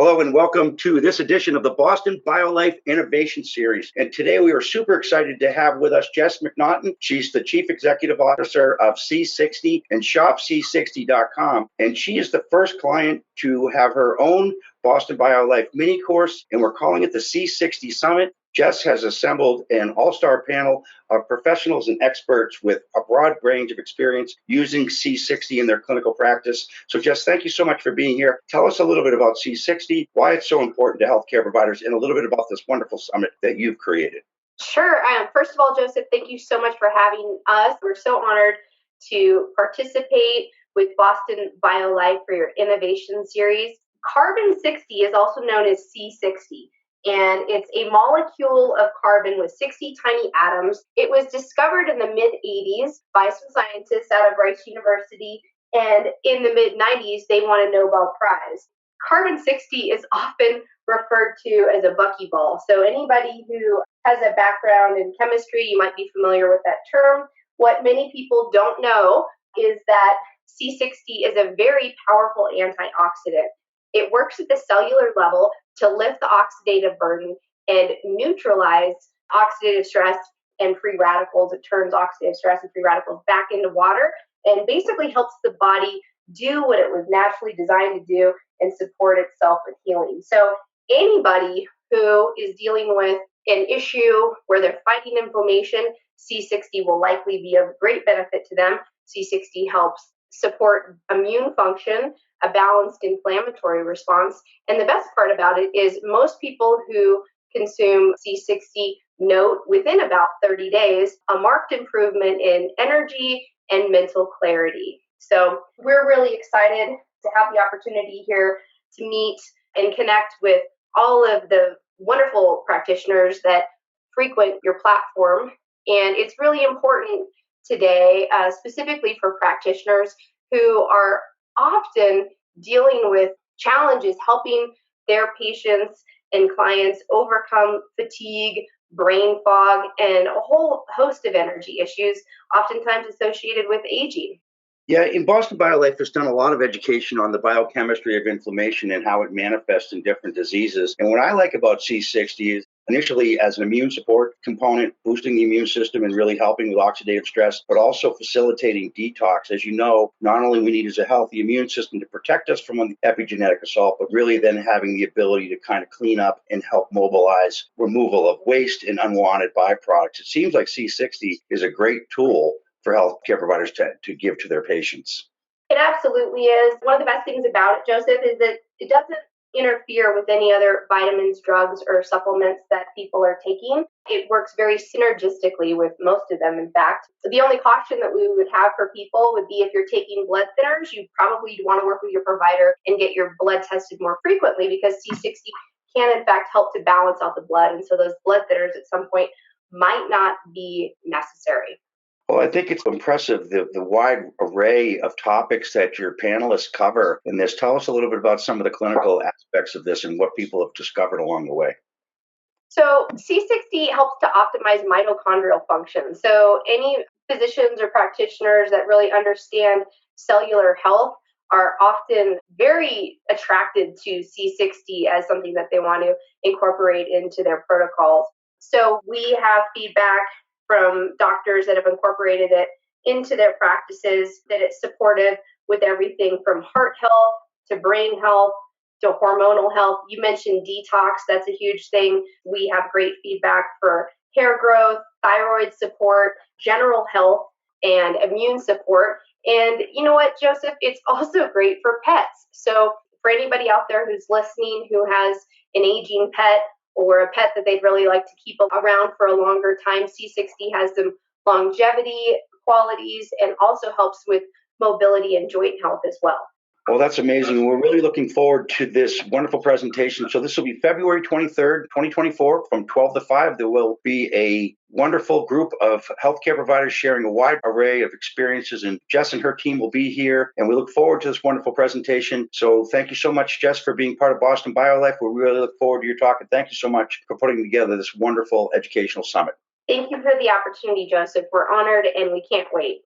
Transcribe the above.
Hello and welcome to this edition of the Boston BioLife Innovation Series. And today we are super excited to have with us Jess MacNaughton. She's the Chief Executive Officer of C60 and shopc60.com. And she is the first client to have her own Boston BioLife mini course, and we're calling it the C60 Summit. Jess has assembled an all-star panel of professionals and experts with a broad range of experience using C60 in their clinical practice. So Jess, thank you so much for being here. Tell us a little bit about C60, why it's so important to healthcare providers, and a little bit about this wonderful summit that you've created. Sure. First of all, Joseph, thank you so much for having us. We're so honored to participate with Boston BioLife for your innovation series. Carbon 60 is also known as C60. And it's a molecule of carbon with 60 tiny atoms. It was discovered in the mid-'80s by some scientists out of Rice University, and in the mid-'90s, they won a Nobel Prize. Carbon 60 is often referred to as a buckyball. So anybody who has a background in chemistry, you might be familiar with that term. What many people don't know is that C60 is a very powerful antioxidant. It works at the cellular level to lift the oxidative burden and neutralize oxidative stress and free radicals. It turns oxidative stress and free radicals back into water and basically helps the body do what it was naturally designed to do and support itself with healing. So anybody who is dealing with an issue where they're fighting inflammation, C60 will likely be of great benefit to them. C60 helps support immune function, a balanced inflammatory response. And the best part about it is most people who consume C60 note within about 30 days a marked improvement in energy and mental clarity. So we're really excited to have the opportunity here to meet and connect with all of the wonderful practitioners that frequent your platform. And it's really important today, specifically for practitioners who are often dealing with challenges helping their patients and clients overcome fatigue, brain fog, and a whole host of energy issues, oftentimes associated with aging. Yeah, in Boston BioLife, there's done a lot of education on the biochemistry of inflammation and how it manifests in different diseases. And what I like about C60 is initially as an immune support component, boosting the immune system and really helping with oxidative stress, but also facilitating detox. As you know, not only we need as a healthy immune system to protect us from the epigenetic assault, but really then having the ability to kind of clean up and help mobilize removal of waste and unwanted byproducts. It seems like C60 is a great tool for healthcare providers to give to their patients. It absolutely is. One of the best things about it, Joseph, is that it doesn't interfere with any other vitamins, drugs, or supplements that people are taking. It works very synergistically with most of them, in fact. The only caution that we would have for people would be if you're taking blood thinners, you probably want to work with your provider and get your blood tested more frequently because C60 can, in fact, help to balance out the blood. And so those blood thinners at some point might not be necessary. Well, I think it's impressive, the wide array of topics that your panelists cover in this. Tell us a little bit about some of the clinical aspects of this and what people have discovered along the way. So C60 helps to optimize mitochondrial function. So any physicians or practitioners that really understand cellular health are often very attracted to C60 as something that they want to incorporate into their protocols. So we have feedback from doctors that have incorporated it into their practices, that it's supportive with everything from heart health to brain health to hormonal health. You mentioned detox, that's a huge thing. We have great feedback for hair growth, thyroid support, general health, and immune support. And you know what, Joseph, it's also great for pets. So for anybody out there who's listening who has an aging pet, or a pet that they'd really like to keep around for a longer time, C60 has some longevity qualities and also helps with mobility and joint health as well. Well, that's amazing. We're really looking forward to this wonderful presentation. So this will be February 23rd, 2024 from 12 to 5. There will be a wonderful group of healthcare providers sharing a wide array of experiences, and Jess and her team will be here, and we look forward to this wonderful presentation. So thank you so much, Jess, for being part of Boston BioLife. We really look forward to your talk, and thank you so much for putting together this wonderful educational summit. Thank you for the opportunity, Joseph. We're honored, and we can't wait.